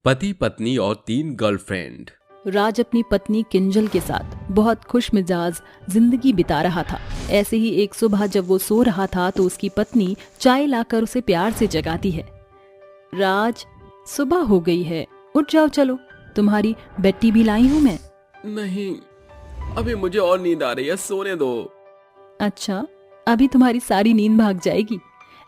पति पत्नी और 3 गर्लफ्रेंड। राज अपनी पत्नी किंजल के साथ बहुत खुश मिजाज जिंदगी बिता रहा था। ऐसे ही एक सुबह जब वो सो रहा था तो उसकी पत्नी चाय लाकर उसे प्यार से जगाती है। राज, सुबह हो गई है, उठ जाओ, चलो तुम्हारी बेड टी भी लाई हूँ मैं। नहीं, अभी मुझे और नींद आ रही है, सोने दो। अच्छा, अभी तुम्हारी सारी नींद भाग जाएगी।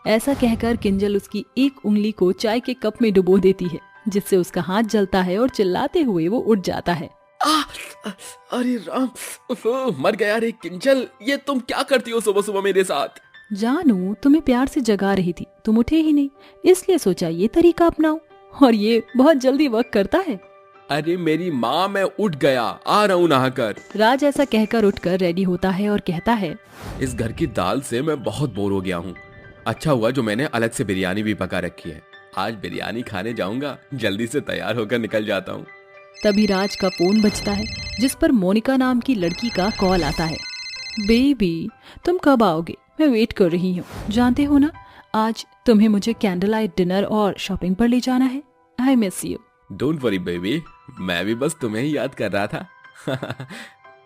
ऐसा कहकर किंजल उसकी एक उंगली को चाय के कप में डुबो देती है, जिससे उसका हाथ जलता है और चिल्लाते हुए वो उठ जाता है। अरे राम, मर गया रे किंजल, ये तुम क्या करती हो सुबह सुबह मेरे साथ? जानू, तुम्हें प्यार से जगा रही थी, तुम उठे ही नहीं, इसलिए सोचा ये तरीका अपनाओ, और ये बहुत जल्दी वर्क करता है। अरे मेरी माँ, मैं उठ गया, आ रहा हूँ नहाकर। राज ऐसा कहकर उठकर रेडी होता है और कहता है, इस घर की दाल से मैं बहुत बोर हो गया हूँ। अच्छा हुआ जो मैंने अलग से बिरयानी भी पका रखी है, आज बिरयानी खाने जाऊंगा, जल्दी से तैयार होकर निकल जाता हूँ। तभी राज का फोन बजता है, जिस पर मोनिका नाम की लड़की का कॉल आता है। बेबी, तुम कब आओगे? मैं वेट कर रही हूँ। जानते हो ना, आज तुम्हें मुझे कैंडल लाइट डिनर और शॉपिंग पर ले जाना है। I miss you. Don't worry baby, मैं भी बस तुम्हें ही याद कर रहा था।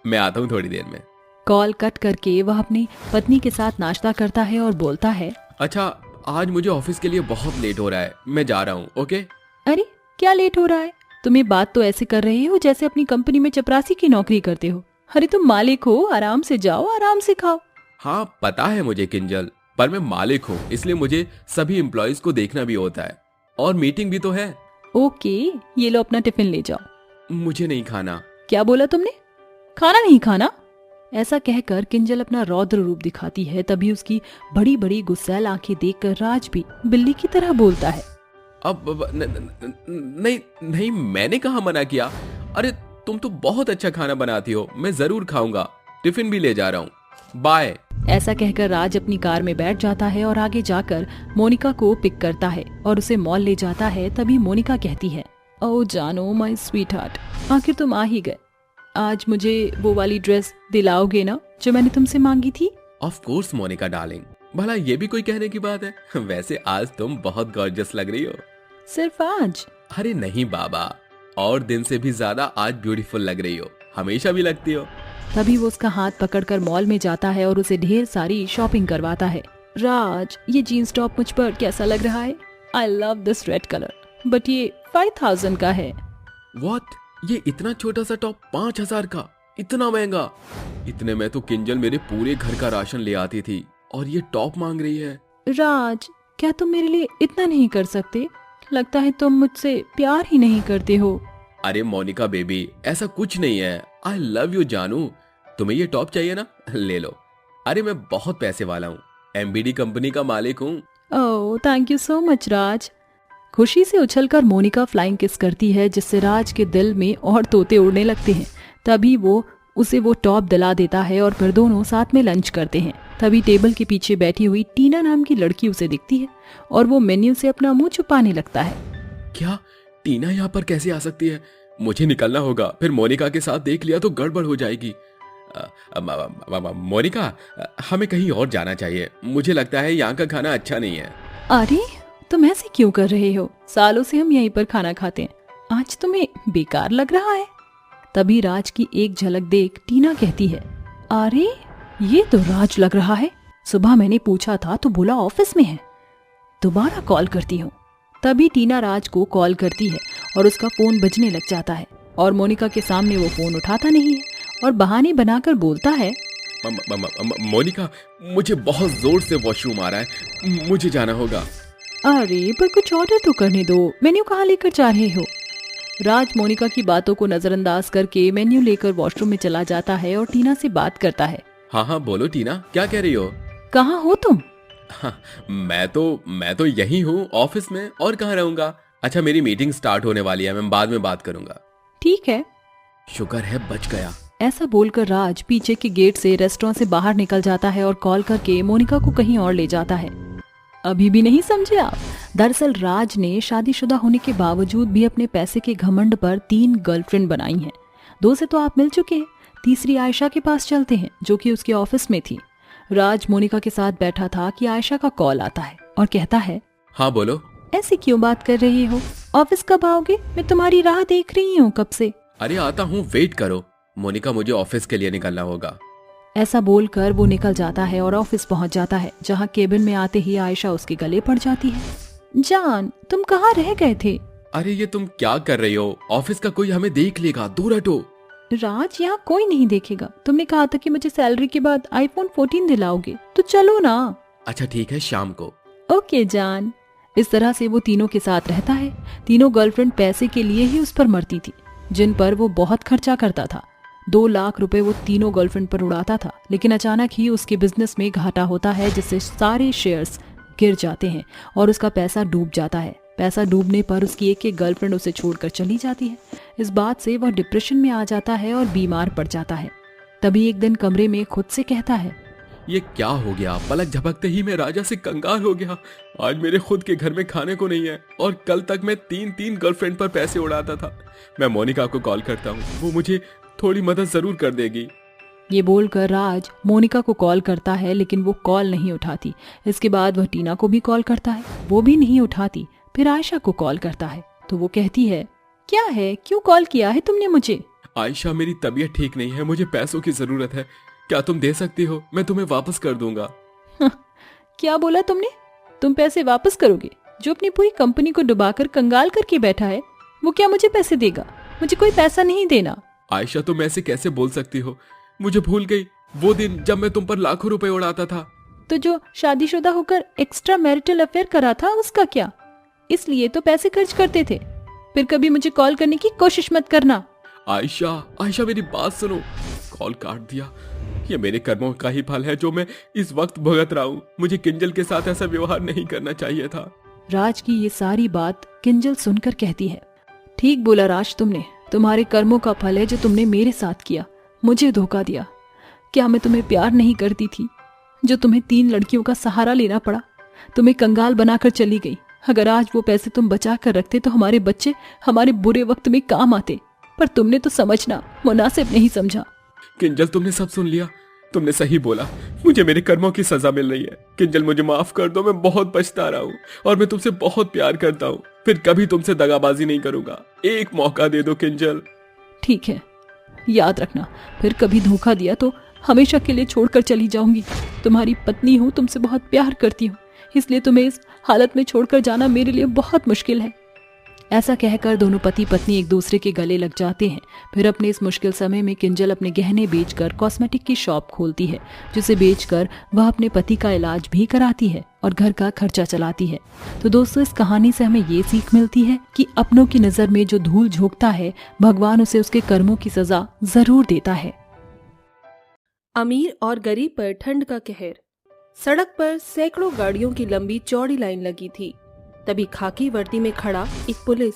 मैं आता हूँ थोड़ी देर में। कॉल कट करके वह अपनी पत्नी के साथ नाश्ता करता है और बोलता है, अच्छा, आज मुझे ऑफिस के लिए बहुत लेट हो रहा है, मैं जा रहा हूँ, ओके? अरे क्या लेट हो रहा है? तुम ये बात तो ऐसे कर रहे हो जैसे अपनी कंपनी में चपरासी की नौकरी करते हो। अरे तुम मालिक हो, आराम से जाओ, आराम से खाओ। हाँ पता है मुझे किंजल, पर मैं मालिक हूँ, इसलिए मुझे सभी एम्प्लॉयज को देखना भी होता है, और मीटिंग भी तो है। ओके, ये लो अपना टिफिन ले जाओ। मुझे नहीं खाना। क्या बोला तुमने? खाना नहीं खाना? ऐसा कहकर किंजल अपना रौद्र रूप दिखाती है। तभी उसकी बड़ी बड़ी गुस्सैल आंखें देखकर राज भी बिल्ली की तरह बोलता है, अब नहीं नहीं, मैंने कहा मना किया। अरे तुम तो बहुत अच्छा खाना बनाती हो, मैं जरूर खाऊंगा, टिफिन भी ले जा रहा हूँ, बाय। ऐसा कहकर राज अपनी कार में बैठ जाता है और आगे जाकर मोनिका को पिक करता है और उसे मॉल ले जाता है। तभी मोनिका कहती है, ओ जानो माय स्वीट हार्ट, आखिर तुम आ ही गए। आज मुझे वो वाली ड्रेस दिलाओगे ना जो मैंने तुमसे मांगी थी? ऑफ कोर्स मोनिका डार्लिंग, भला ये भी कोई कहने की बात है? वैसे आज तुम बहुत गॉर्जियस लग रही हो। सिर्फ आज? अरे नहीं बाबा, और दिन से भी ज्यादा आज ब्यूटीफुल लग रही हो, हमेशा भी लगती हो। तभी वो उसका हाथ पकड़कर मॉल में जाता है और उसे ढेर सारी शॉपिंग करवाता है। राज, ये जीन्स टॉप मुझ पर कैसा लग रहा है? I love this red colour, but ये 5000 का है। व्हाट? ये इतना छोटा सा टॉप 5000 का? इतना महंगा? इतने में तो किंजल मेरे पूरे घर का राशन ले आती थी, और ये टॉप मांग रही है। राज, क्या तुम मेरे लिए इतना नहीं कर सकते? लगता है तुम मुझसे प्यार ही नहीं करते हो। अरे मोनिका बेबी, ऐसा कुछ नहीं है, आई लव यू जानू। तुम्हें ये टॉप चाहिए ना, ले लो। अरे मैं बहुत पैसे वाला हूँ, एमबीडी कंपनी का मालिक हूँ। ओह, थैंक यू सो मच राज। खुशी से उछलकर मोनिका फ्लाइंग किस करती है, जिससे राज के दिल में और तोते उड़ने लगते हैं। तभी वो उसे वो टॉप दिला देता है और फिर दोनों साथ में लंच करते हैं। तभी टेबल के पीछे बैठी हुई टीना नाम की लड़की उसे दिखती है और वो मेन्यू से अपना मुंह छुपाने लगता है। क्या टीना यहाँ पर कैसे आ सकती है? मुझे निकलना होगा, फिर मोनिका के साथ देख लिया तो गड़बड़ हो जाएगी। मोनिका, हमें कहीं और जाना चाहिए, मुझे लगता है यहाँ का खाना अच्छा नहीं है। अरे तुम ऐसे क्यों कर रहे हो? सालों से हम यहीं पर खाना खाते हैं, आज तुम्हें बेकार लग रहा है? तभी राज की एक झलक देख टीना कहती है, अरे ये तो राज लग रहा है, सुबह मैंने पूछा था तो बोला ऑफिस में है, दोबारा कॉल करती हूँ। तभी टीना राज को कॉल करती है और उसका फोन बजने लग जाता है और मोनिका के सामने वो फोन उठाता नहीं है और बहाने बनाकर बोलता है, मोनिका, मुझे बहुत जोर से वॉशरूम आ रहा है, मुझे जाना होगा। अरे पर कुछ ऑर्डर तो करने दो, मेन्यू कहाँ लेकर जा रहे हो? राज मोनिका की बातों को नजरअंदाज करके मेन्यू लेकर वॉशरूम में चला जाता है और टीना से बात करता है। हाँ हाँ बोलो टीना, क्या कह रही हो? कहाँ हो तुम? हाँ, मैं तो यही हूँ, ऑफिस में, और कहाँ रहूंगा। अच्छा, मेरी मीटिंग स्टार्ट होने वाली है, मैं बाद में बात करूंगा। ठीक है। शुक्र है बच गया। ऐसा बोलकर राज पीछे के गेट से रेस्टोरेंट से बाहर निकल जाता है और कॉल करके मोनिका को कहीं और ले जाता है। अभी भी नहीं समझे आप? दरअसल राज ने शादीशुदा होने के बावजूद भी अपने पैसे के घमंड पर 3 गर्लफ्रेंड बनाई हैं। 2 से तो आप मिल चुके हैं, तीसरी आयशा के पास चलते हैं जो कि उसके ऑफिस में थी। राज मोनिका के साथ बैठा था कि आयशा का कॉल आता है और कहता है, हाँ बोलो। ऐसी क्यों बात कर रही हो? ऑफिस कब आओगे? मैं तुम्हारी राह देख रही हूँ कब से। अरे आता हूँ, वेट करो मोनिका, मुझे ऑफिस के लिए निकलना होगा। ऐसा बोलकर वो निकल जाता है और ऑफिस पहुंच जाता है, जहाँ केबिन में आते ही आयशा उसके गले पड़ जाती है। जान, तुम कहाँ रह गए थे? अरे ये तुम क्या कर रही हो? ऑफिस का कोई हमें देख लेगा, दूर हटो। राज, यहाँ कोई नहीं देखेगा। तुमने कहा था कि मुझे सैलरी के बाद iPhone 14 दिलाओगे, तो चलो ना। अच्छा ठीक है, शाम को। ओके जान। इस तरह से वो तीनों के साथ रहता है। तीनों गर्लफ्रेंड पैसे के लिए ही उस पर मरती थी, जिन पर वो बहुत खर्चा करता था। 2 लाख रुपए वो तीनों गर्लफ्रेंड पर उड़ाता था, लेकिन अचानक ही उसके बिजनेस में घाटा होता है, जिससे सारे शेयर्स गिर जाते हैं और उसका पैसा डूब जाता है। पैसा डूबने पर उसकी एक गर्लफ्रेंड उसे छोड़कर चली जाती है। इस बात से वह डिप्रेशन में आ जाता है और बीमार पड़ जाता है। तभी एक दिन कमरे में खुद से कहता है, ये क्या हो गया? पलक झपकते ही मैं राजा से कंगाल हो गया। आज मेरे खुद के घर में खाने को नहीं है और कल तक मैं 3 गर्लफ्रेंड पर पैसे उड़ाता था। मैं मोनिका को कॉल करता हूँ, वो मुझे थोड़ी मदद जरूर कर देगी। ये बोलकर राज मोनिका को कॉल करता है, लेकिन वो कॉल नहीं उठाती। इसके बाद वह टीना को भी कॉल करता है, वो भी नहीं उठाती। फिर आयशा को कॉल करता है तो वो कहती है, क्या है, क्यों कॉल किया है तुमने मुझे? आयशा, मेरी तबीयत ठीक नहीं है, मुझे पैसों की जरूरत है। क्या तुम दे सकती हो? मैं तुम्हें वापस कर दूंगा। क्या बोला तुमने? तुम पैसे वापस करोगे? जो अपनी पूरी कंपनी को डुबाकर कंगाल करके बैठा है, वो क्या मुझे पैसे देगा? मुझे कोई पैसा नहीं देना। आयशा, तुम ऐसे कैसे बोल सकती हो? मुझे भूल गई वो दिन जब मैं तुम पर लाखों रुपए उड़ाता था। तो जो शादीशुदा होकर एक्स्ट्रा मैरिटल अफेयर करा था, उसका क्या? इसलिए तो पैसे खर्च करते थे। फिर कभी मुझे कॉल करने की कोशिश मत करना। आयशा, आयशा मेरी बात सुनो। कॉल काट दिया। ये मेरे कर्मों का ही फल है जो मैं इस वक्त भुगत रहा हूँ। मुझे किंजल के साथ ऐसा व्यवहार नहीं करना चाहिए था। राज की ये सारी बात किंजल सुनकर कहती है, ठीक बोला राज तुमने। तुम्हारे कर्मों का फल है जो तुमने मेरे साथ किया, मुझे धोखा दिया। क्या मैं तुम्हें प्यार नहीं करती थी जो तुम्हें 3 लड़कियों का सहारा लेना पड़ा? तुम्हें कंगाल बनाकर चली गई। अगर आज वो पैसे तुम बचा कर रखते तो हमारे बच्चे हमारे बुरे वक्त में काम आते, पर तुमने तो समझना मुनासिब नहीं समझा। किंजल, तुमने सब सुन लिया। तुमने सही बोला, मुझे मेरे कर्मों की सजा मिल रही है। किंजल, मुझे माफ कर दो, मैं बहुत पछता रहा हूँ और मैं तुमसे बहुत प्यार करता हूँ। फिर कभी तुमसे दगाबाजी नहीं करूंगा। एक मौका दे दो किंजल। ठीक है, याद रखना, फिर कभी धोखा दिया तो हमेशा के लिए छोड़कर चली जाऊंगी। तुम्हारी पत्नी हूँ, तुमसे बहुत प्यार करती हूँ, इसलिए तुम्हें इस हालत में छोड़कर जाना मेरे लिए बहुत मुश्किल है। ऐसा कहकर दोनों पति पत्नी एक दूसरे के गले लग जाते हैं। फिर अपने इस मुश्किल समय में किंजल अपने गहने बेचकर कॉस्मेटिक की शॉप खोलती है, जिसे बेचकर वह अपने पति का इलाज भी कराती है और घर का खर्चा चलाती है। तो दोस्तों, इस कहानी से हमें ये सीख मिलती है कि अपनों की नजर में जो धूल झोंकता है, भगवान उसे उसके कर्मों की सजा जरूर देता है। अमीर और गरीब पर ठंड का कहर। सड़क पर सैकड़ों गाड़ियों की लंबी चौड़ी लाइन लगी थी। तभी खाकी वर्दी में खड़ा एक पुलिस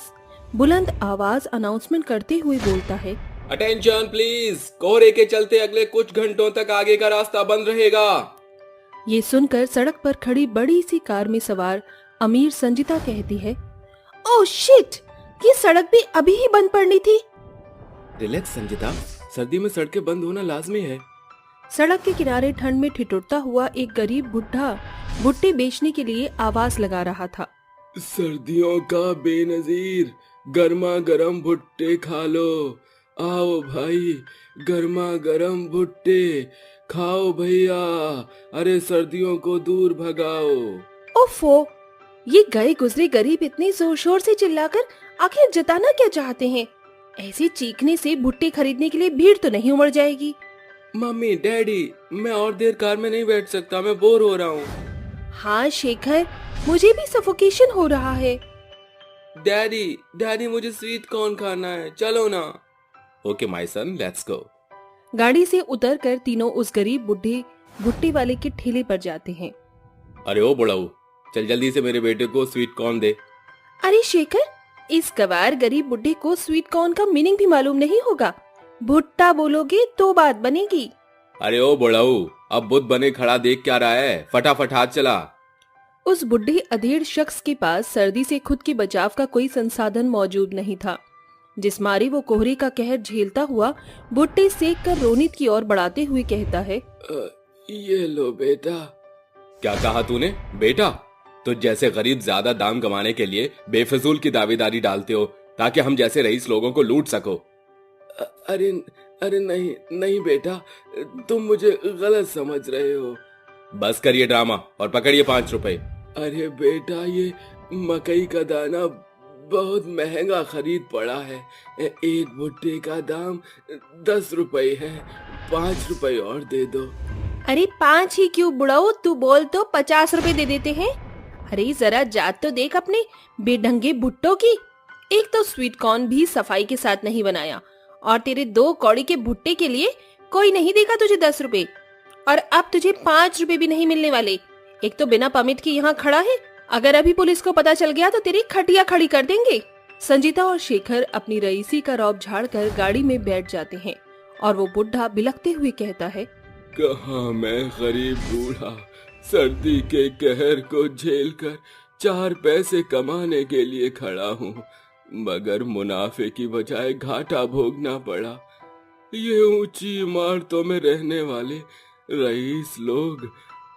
बुलंद आवाज अनाउंसमेंट करते हुए बोलता है, अटेंशन प्लीज, कोहरे के चलते अगले कुछ घंटों तक आगे का रास्ता बंद रहेगा। ये सुनकर सड़क पर खड़ी बड़ी सी कार में सवार अमीर संजिता कहती है, ओह शिट, ये सड़क भी अभी ही बंद पड़नी थी। रिलैक्स संजिता, सर्दी में सड़कें बंद होना लाजमी है। सड़क के किनारे ठंड में ठिठुरता हुआ एक गरीब बुढ़ा भुट्टे बेचने के लिए आवाज लगा रहा था। सर्दियों का बेनजीर गर्मा गर्म भुट्टे खा लो। आओ भाई, गर्मा गर्म भुट्टे खाओ भैया। अरे सर्दियों को दूर भगाओ। ओफो, ये गए गुजरे गरीब इतने जोर शोर से चिल्लाकर आखिर जताना क्या चाहते हैं? ऐसे चीखने से भुट्टे खरीदने के लिए भीड़ तो नहीं उमड़ जाएगी। मम्मी, डैडी, मैं और देर कार में नहीं बैठ सकता, मैं बोर हो रहा हूँ। हाँ शेखर, मुझे भी सफोकेशन हो रहा है। डैडी मुझे स्वीट कॉर्न खाना है, चलो ना। Okay my son, let's go. गाड़ी से उतरकर तीनों उस गरीब बुढ़े भुट्टे वाले के ठेले पर जाते हैं। अरे ओ बुढ़ाऊ, चल जल्दी से मेरे बेटे को स्वीट कॉर्न दे। अरे शेखर, इस गवार गरीब बुढ़े को स्वीट कॉर्न का मीनिंग भी मालूम नहीं होगा। भुट्टा बोलोगे तो बात बनेगी। अरे ओ बुढ़ाऊ, अब बुद्ध बने खड़ा देख क्या रहा है, फटाफट हाथ चला। उस बुढ़े अधेड़ शख्स के पास सर्दी से खुद के बचाव का कोई संसाधन मौजूद नहीं था, जिस मारे वो कोहरे का कहर झेलता हुआ भुट्टे सेक कर रोनित की ओर बढ़ाते हुए कहता है, ये लो बेटा। क्या कहा तूने? बेटा? तो जैसे गरीब ज्यादा दाम कमाने के लिए बेफजूल की दावेदारी डालते हो ताकि हम जैसे रईस लोगों को लूट सको। अरे अरे नहीं नहीं बेटा, तुम मुझे गलत समझ रहे हो। बस करिए ड्रामा और पकड़िए 5 रुपए। अरे बेटा, ये मकई का दाना बहुत महंगा खरीद पड़ा है। एक भुट्टे का दाम 10 रुपए है, 5 रुपए और दे दो। अरे 5 ही क्यों बुढ़ाओ, तू बोल तो 50 रुपए दे देते हैं। अरे जरा जात तो देख अपने बेढंगे भुट्टो की। एक तो स्वीट कॉर्न भी सफाई के साथ नहीं बनाया और तेरे 2 कौड़ी के भुट्टे के लिए कोई नहीं देगा तुझे 10 रुपए, और अब तुझे 5 रुपए भी नहीं मिलने वाले। एक तो बिना परमिट के यहाँ खड़ा है, अगर अभी पुलिस को पता चल गया तो तेरी खटिया खड़ी कर देंगे। संजीता और शेखर अपनी रईसी का रौब झाड़कर गाड़ी में बैठ जाते हैं और वो बुढ़ा बिलखते हुए कहता है, कहाँ मैं गरीब बूढ़ा सर्दी के कहर को झेलकर 4 पैसे कमाने के लिए खड़ा हूँ, मगर मुनाफे की बजाय घाटा भोगना पड़ा। ये ऊंची इमारतों में रहने वाले रईस लोग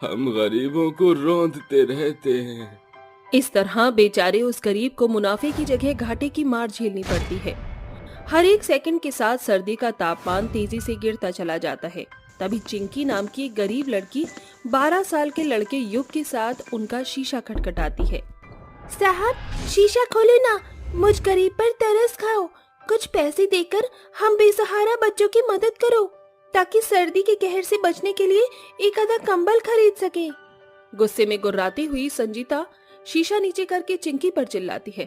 हम गरीबों को रौंदते रहते हैं। इस तरह बेचारे उस गरीब को मुनाफे की जगह घाटे की मार झेलनी पड़ती है। हर एक सेकंड के साथ सर्दी का तापमान तेजी से गिरता चला जाता है। तभी चिंकी नाम की एक गरीब लड़की 12 साल के लड़के युग के साथ उनका शीशा खटखटाती है। साहब शीशा खोलो ना, मुझ गरीब पर तरस खाओ, कुछ पैसे देकर हम बेसहारा बच्चों की मदद करो ताकि सर्दी के कहर से बचने के लिए एक आधा कंबल खरीद सके। गुस्से में गुर्राती हुई संजीता शीशा नीचे करके चिंकी पर चिल्लाती है,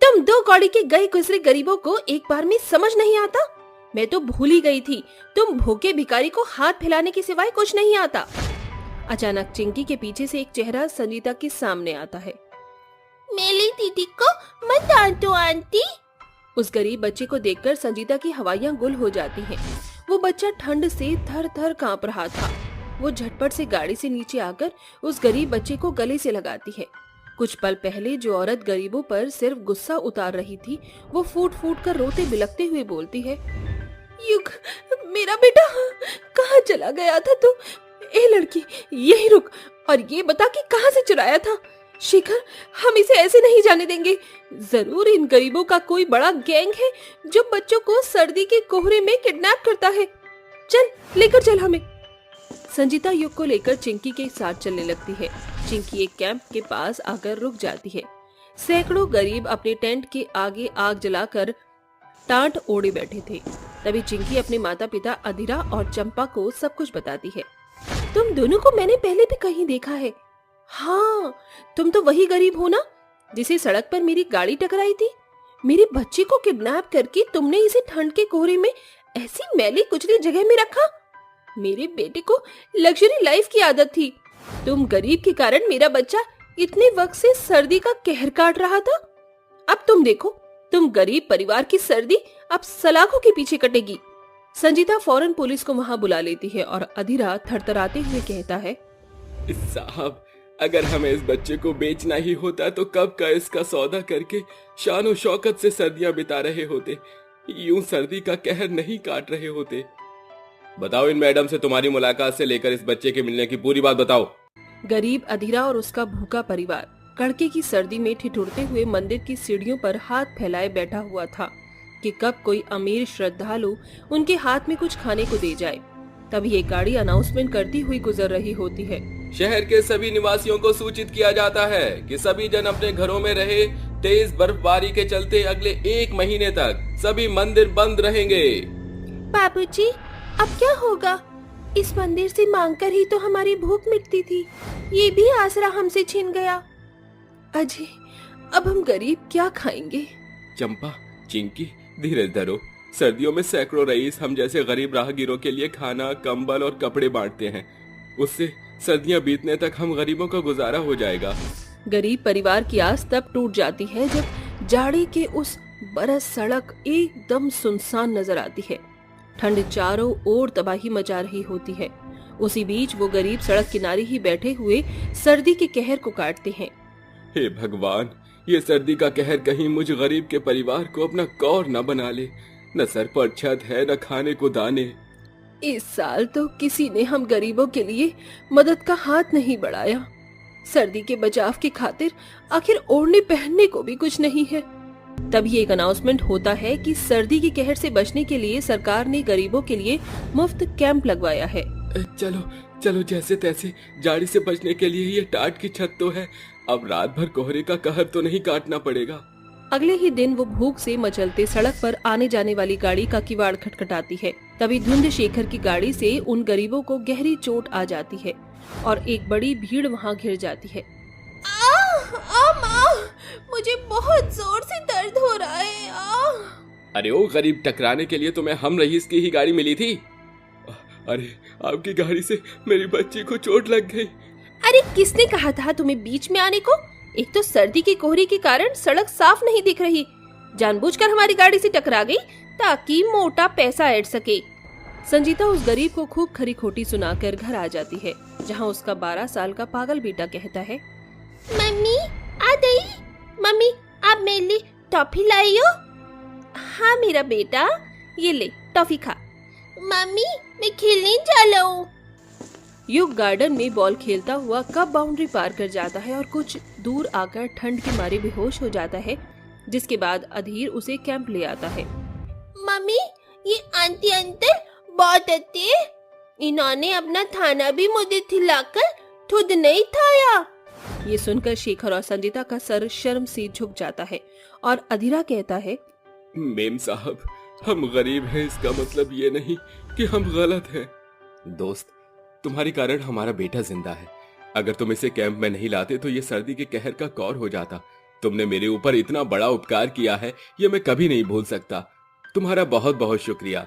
तुम 2 कौड़ी के गए गुजरे गरीबों को एक बार में समझ नहीं आता? मैं तो भूल ही गई थी, तुम भूखे भिखारी को हाथ फैलाने के सिवाय कुछ नहीं आता। अचानक चिंकी के पीछे से एक चेहरा संजीता के सामने आता है। मेरी दीदी को मत डांटो आंटी। उस गरीब बच्चे को देखकर संजीता की हवाइयां गुल हो जाती हैं। वो बच्चा ठंड से थर थर कांप रहा था। वो झटपट से गाड़ी से नीचे आकर उस गरीब बच्चे को गले से लगाती है। कुछ पल पहले जो औरत गरीबों पर सिर्फ गुस्सा उतार रही थी, वो फूट फूट कर रोते बिलखते हुए बोलती है, युग मेरा बेटा कहाँ चला गया था तू? ए लड़की यही रुक और ये बता कि कहाँ से चुराया था? शेखर, हम इसे ऐसे नहीं जाने देंगे। जरूर इन गरीबों का कोई बड़ा गैंग है जो बच्चों को सर्दी के कोहरे में किडनैप करता है। चल लेकर चल हमें। संजीता युग को लेकर चिंकी के साथ चलने लगती है। चिंकी एक कैंप के पास आकर रुक जाती है। सैकड़ों गरीब अपने टेंट के आगे आग जलाकर टाट ओढ़े बैठे थे। तभी चिंकी अपने माता पिता अधीरा और चंपा को सब कुछ बताती है। तुम दोनों को मैंने पहले भी कहीं देखा है। हाँ, तुम तो वही गरीब हो ना जिसे सड़क पर मेरी गाड़ी टकराई थी। मेरे बच्चे को किडनैप करके तुमने इसे ठंड के कोहरे में ऐसी मैली कुचली जगह में रखा। मेरे बेटे को लग्जरी लाइफ की आदत थी। तुम गरीब के कारण मेरा बच्चा इतने वक्त से सर्दी का कहर काट रहा था। अब तुम देखो, तुम गरीब परिवार की सर्दी अब सलाखों के पीछे कटेगी। संजीता फौरन पुलिस को वहां बुला लेती है और अधीरा थरथराते हुए कहता है, साहब, अगर हमें इस बच्चे को बेचना ही होता तो कब का इसका सौदा करके शानो शौकत से सर्दियां बिता रहे होते, यूं सर्दी का कहर नहीं काट रहे होते। बताओ इन मैडम से तुम्हारी मुलाकात से लेकर इस बच्चे के मिलने की पूरी बात बताओ। गरीब अधीरा और उसका भूखा परिवार कड़के की सर्दी में ठिठुरते हुए मंदिर की सीढ़ियों पर हाथ फैलाए बैठा हुआ था कि कब कोई अमीर श्रद्धालु उनके हाथ में कुछ खाने को दे जाए। तभी एक गाड़ी अनाउंसमेंट करती हुई गुजर रही होती है। शहर के सभी निवासियों को सूचित किया जाता है कि सभी जन अपने घरों में रहे। तेज बर्फबारी के चलते अगले 1 महीने तक सभी मंदिर बंद रहेंगे। बाबूजी, अब क्या होगा? इस मंदिर से मांगकर ही तो हमारी भूख मिटती थी। ये भी आसरा हमसे छीन गया। अजय, अब हम गरीब क्या खाएंगे? चंपा, चिंकी, धीरज धरो। सर्दियों में सैकड़ों रईस हम जैसे गरीब राहगीरों के लिए खाना, कंबल और कपड़े बांटते हैं। उससे सर्दियां बीतने तक हम गरीबों का गुजारा हो जाएगा। गरीब परिवार की आस तब टूट जाती है जब जाड़े के उस बरस सड़क एकदम सुनसान नजर आती है। ठंड चारों ओर तबाही मचा रही होती है। उसी बीच वो गरीब सड़क किनारे ही बैठे हुए सर्दी के कहर को काटते हैं। हे भगवान, ये सर्दी का कहर कहीं मुझ गरीब के परिवार को अपना कौर न बना ले। न सर पर छत है, न खाने को दाने। इस साल तो किसी ने हम गरीबों के लिए मदद का हाथ नहीं बढ़ाया। सर्दी के बचाव की खातिर आखिर ओढ़ने पहनने को भी कुछ नहीं है। तभी एक अनाउंसमेंट होता है कि सर्दी की कहर से बचने के लिए सरकार ने गरीबों के लिए मुफ्त कैंप लगवाया है। चलो चलो, जैसे तैसे जाड़ी से बचने के लिए ये टाट की छत तो है, अब रात भर कोहरे का कहर तो नहीं काटना पड़ेगा। अगले ही दिन वो भूख से मचलते सड़क पर आने जाने वाली गाड़ी का किवाड़ खटखटाती है। तभी धुंध शेखर की गाड़ी से उन गरीबों को गहरी चोट आ जाती है और एक बड़ी भीड़ वहाँ घिर जाती है। मुझे बहुत जोर से दर्द हो रहा है। अरे ओ गरीब, टकराने के लिए तुम्हें हम रईस की ही गाड़ी मिली थी। अरे आपकी गाड़ी से मेरी बच्ची को चोट लग गई। अरे किसने कहा था तुम्हें बीच में आने को? एक तो सर्दी की कोहरे के कारण सड़क साफ नहीं दिख रही, जानबूझकर हमारी गाड़ी से टकरा गई ताकि मोटा पैसा ऐड सके। संजीता उस गरीब को खूब खरी खोटी सुनाकर घर आ जाती है, जहाँ उसका 12 साल का पागल बेटा कहता है, मम्मी आ गई। मम्मी आप मेरे लिए टॉफी लाई हो? हाँ मेरा बेटा, ये ले टॉफी खा। मम्मी मैं खेलने जा रहा हूँ। युग गार्डन में बॉल खेलता हुआ कब बाउंड्री पार कर जाता है और कुछ दूर आकर ठंड के मारे बेहोश हो जाता है, जिसके बाद अधीर उसे कैंप ले आता है। मम्मी ये आंटी अंकल बहुत अच्छे, इन्होंने अपना थाना भी मुझे खिलाकर खुद नहीं खाया। ये सुनकर शेखर और संजीता का सर शर्म से झुक जाता है और अधीरा कहता है, मेम साहब हम गरीब हैं, इसका मतलब ये नहीं कि हम गलत हैं। दोस्त, तुम्हारे कारण हमारा बेटा जिंदा है। अगर तुम इसे कैंप में नहीं लाते तो ये सर्दी के कहर का कौर हो जाता। तुमने मेरे ऊपर इतना बड़ा उपकार किया है, ये मैं कभी नहीं भूल सकता। तुम्हारा बहुत बहुत शुक्रिया।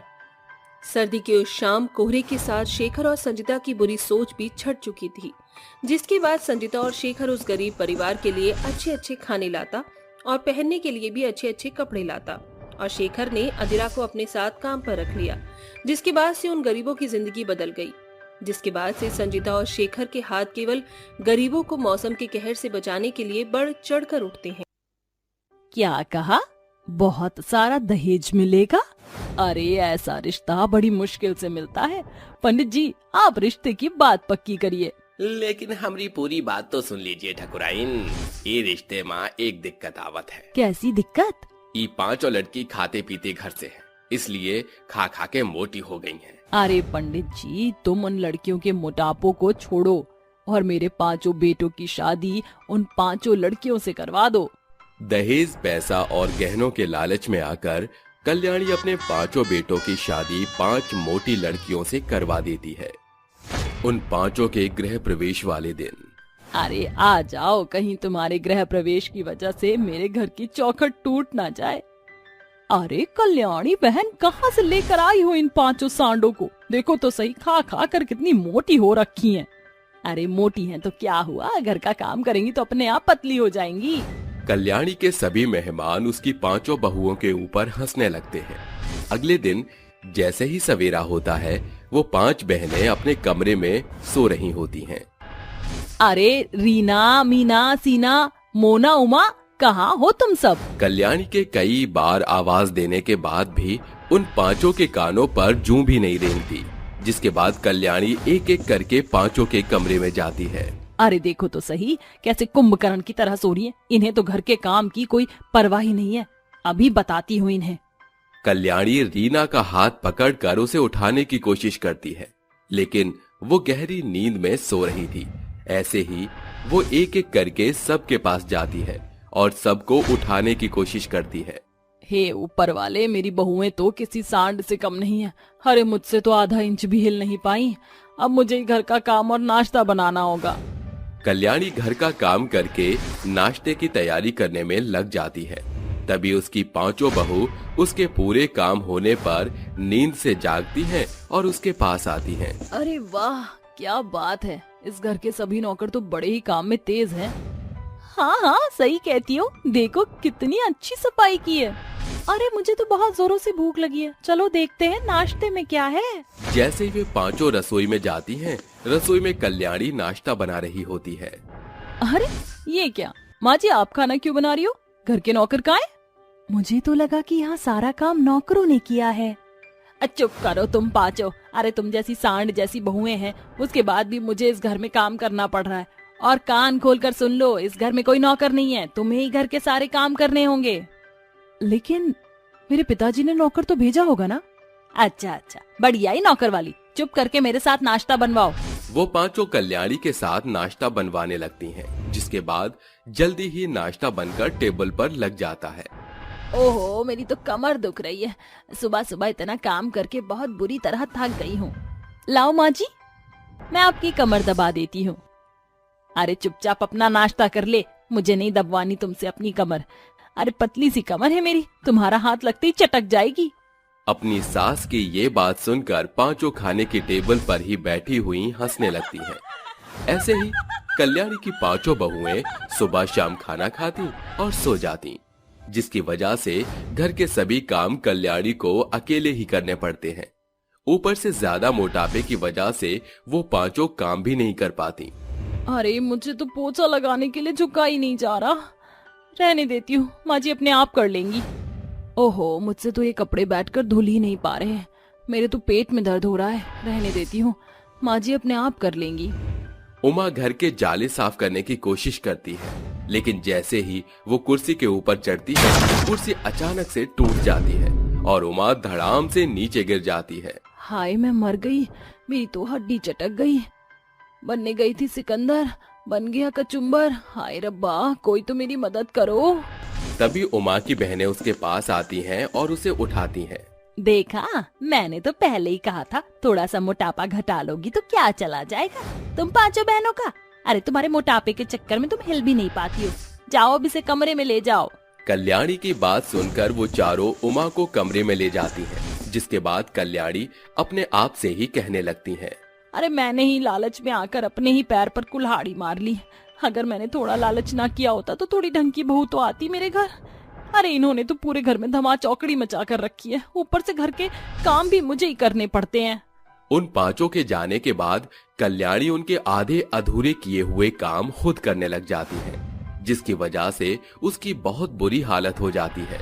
सर्दी की उस शाम कोहरे के साथ शेखर और संजीता की बुरी सोच भी छट चुकी थी, जिसके बाद संजीता और शेखर उस गरीब परिवार के लिए अच्छे अच्छे खाने लाता और पहनने के लिए भी अच्छे अच्छे कपड़े लाता। और शेखर ने अधीरा को अपने साथ काम पर रख लिया, जिसके बाद से उन गरीबों की जिंदगी बदल गई। जिसके बाद से संजीता और शेखर के हाथ केवल गरीबों को मौसम के कहर से बचाने के लिए बढ़ चढ़कर उठते हैं। क्या कहा? बहुत सारा दहेज मिलेगा? अरे ऐसा रिश्ता बड़ी मुश्किल से मिलता है। पंडित जी आप रिश्ते की बात पक्की करिए। लेकिन हमारी पूरी बात तो सुन लीजिए ठकुराइन। ये रिश्ते माँ एक दिक्कत आवत है। कैसी दिक्कत? ये 5 लड़की खाते पीते घर से है, इसलिए खा खा के मोटी हो गई हैं। अरे पंडित जी तुम उन लड़कियों के मोटापो को छोड़ो और मेरे 5 बेटों की शादी उन 5 लड़कियों से करवा दो। दहेज, पैसा और गहनों के लालच में आकर कल्याणी अपने 5 बेटों की शादी 5 मोटी लड़कियों से करवा देती है। उन 5 के गृह प्रवेश वाले दिन। अरे आ जाओ, कहीं तुम्हारे गृह प्रवेश की वजह से मेरे घर की चौखट टूट ना जाए। अरे कल्याणी बहन कहाँ से लेकर आई हो इन 5 सांडों को? देखो तो सही, खा खा कर कितनी मोटी हो रखी हैं। अरे मोटी हैं तो क्या हुआ, घर का काम करेंगी तो अपने आप पतली हो जाएंगी। कल्याणी के सभी मेहमान उसकी 5 बहुओं के ऊपर हंसने लगते हैं। अगले दिन जैसे ही सवेरा होता है, वो 5 बहनें अपने कमरे में सो रही होती हैं। अरे रीना, मीना, सीना, मोना, उमा कहाँ हो तुम सब? कल्याणी के कई बार आवाज देने के बाद भी उन 5 के कानों पर जूं भी नहीं रेंगती, जिसके बाद कल्याणी एक एक करके 5 के कमरे में जाती है। अरे देखो तो सही कैसे कुंभकर्ण की तरह सो रही है। इन्हें तो घर के काम की कोई परवाह ही नहीं है। अभी बताती हूँ इन्हें। कल्याणी रीना का हाथ पकड़कर उसे उठाने की कोशिश करती है, लेकिन वो गहरी नींद में सो रही थी। ऐसे ही वो एक एक करके सबके पास जाती है और सबको उठाने की कोशिश करती है। हे ऊपर वाले, मेरी बहुएं तो किसी सांड से कम नहीं है। अरे मुझसे तो आधा इंच भी हिल नहीं पाई। अब मुझे घर का काम और नाश्ता बनाना होगा। कल्याणी घर का काम करके नाश्ते की तैयारी करने में लग जाती है। तभी उसकी 5 बहू उसके पूरे काम होने पर नींद से जागती हैं और उसके पास आती हैं। अरे वाह क्या बात है, इस घर के सभी नौकर तो बड़े ही काम में तेज हैं। हाँ हाँ सही कहती हो, देखो कितनी अच्छी सफाई की है। अरे मुझे तो बहुत जोरों से भूख लगी है, चलो देखते हैं नाश्ते में क्या है। जैसे ही वे 5 रसोई में जाती हैं, रसोई में कल्याणी नाश्ता बना रही होती है। अरे ये क्या माँ जी, आप खाना क्यों बना रही हो? घर के नौकर कहाँ हैं? मुझे तो लगा कि यहाँ सारा काम नौकरों ने किया है। चुप करो तुम 5। अरे तुम जैसी सांड जैसी बहुएं हैं, उसके बाद भी मुझे इस घर में काम करना पड़ रहा है और कान खोलकर सुन लो, इस घर में कोई नौकर नहीं है, तुम्हें ही घर के सारे काम करने होंगे। लेकिन मेरे पिताजी ने नौकर तो भेजा होगा ना? अच्छा अच्छा, बढ़िया ही नौकर वाली, चुप करके मेरे साथ नाश्ता बनवाओ। वो पांचों कल्याणी के साथ नाश्ता बनवाने लगती हैं, जिसके बाद जल्दी ही नाश्ता बनकर टेबल पर लग जाता है। ओहो, मेरी तो कमर दुख रही है, सुबह सुबह इतना काम करके बहुत बुरी तरह थक गई हूँ। लाओ माँ जी, मैं आपकी कमर दबा देती हूँ। अरे चुपचाप अपना नाश्ता कर ले, मुझे नहीं दबवानी तुमसे अपनी कमर। अरे पतली सी कमर है मेरी, तुम्हारा हाथ लगते ही चटक जाएगी। अपनी सास की ये बात सुनकर पांचों खाने की टेबल पर ही बैठी हुई हंसने लगती हैं। ऐसे ही कल्याणी की पांचों बहुएं सुबह शाम खाना खाती और सो जाती, जिसकी वजह से घर के सभी काम कल्याणी को अकेले ही करने पड़ते हैं। ऊपर से ज्यादा मोटापे की वजह से वो पांचों काम भी नहीं कर पाती। अरे मुझे तो पोछा लगाने के लिए झुका ही नहीं जा रहा, रहने देती हूँ, माँ जी अपने आप कर लेंगी। ओहो, मुझसे तो ये कपड़े बैठकर धुल ही नहीं पा रहे हैं, मेरे तो पेट में दर्द हो रहा है, रहने देती हूँ, माँ जी अपने आप कर लेंगी। उमा घर के जाले साफ करने की कोशिश करती है, लेकिन जैसे ही वो कुर्सी के ऊपर चढ़ती है, कुर्सी अचानक से टूट जाती है और उमा धड़ाम से नीचे गिर जाती है। हाय, मैं मर गई, मेरी तो हड्डी चटक गई। बनने गई थी सिकंदर, बन गया कचुम्बर। हाय रब्बा, कोई तो मेरी मदद करो। तभी उमा की बहनें उसके पास आती हैं और उसे उठाती हैं। देखा, मैंने तो पहले ही कहा था, थोड़ा सा मोटापा घटा लोगी तो क्या चला जाएगा तुम पांचों बहनों का। अरे तुम्हारे मोटापे के चक्कर में तुम हिल भी नहीं पाती हो, जाओ अब इसे कमरे में ले जाओ। कल्याणी की बात सुनकर वो चारों उमा को कमरे में ले जाती हैं, जिसके बाद कल्याणी अपने आप से ही कहने लगती है, अरे मैंने ही लालच में आकर अपने ही पैर पर कुल्हाड़ी मार ली। अगर मैंने थोड़ा लालच ना किया होता तो थोड़ी ढंग की बहू तो आती मेरे घर। अरे इन्होंने तो पूरे घर में धमा चौकड़ी मचा कर रखी है, ऊपर से घर के काम भी मुझे ही करने पड़ते हैं। उन पांचों के जाने के बाद कल्याणी उनके आधे अधूरे किए हुए काम खुद करने लग जाती है, जिसकी वजह से उसकी बहुत बुरी हालत हो जाती है।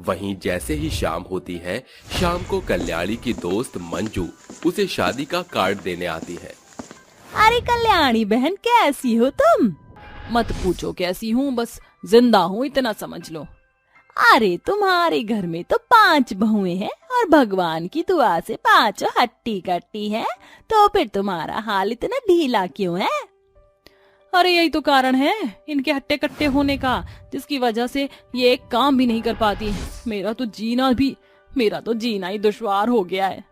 वहीं जैसे ही शाम होती है, शाम को कल्याणी की दोस्त मंजू उसे शादी का कार्ड देने आती है। अरे कल्याणी बहन, कैसी हो तुम? मत पूछो कैसी हूँ, बस जिंदा हूँ इतना समझ लो। अरे तुम्हारे घर में तो 5 बहुएं हैं और भगवान की दुआ से 5 हट्टी कट्टी हैं, तो फिर तुम्हारा हाल इतना ढीला क्यों है? अरे यही तो कारण है इनके हट्टे कट्टे होने का, जिसकी वजह से ये एक काम भी नहीं कर पाती। मेरा तो जीना ही दुश्वार हो गया है।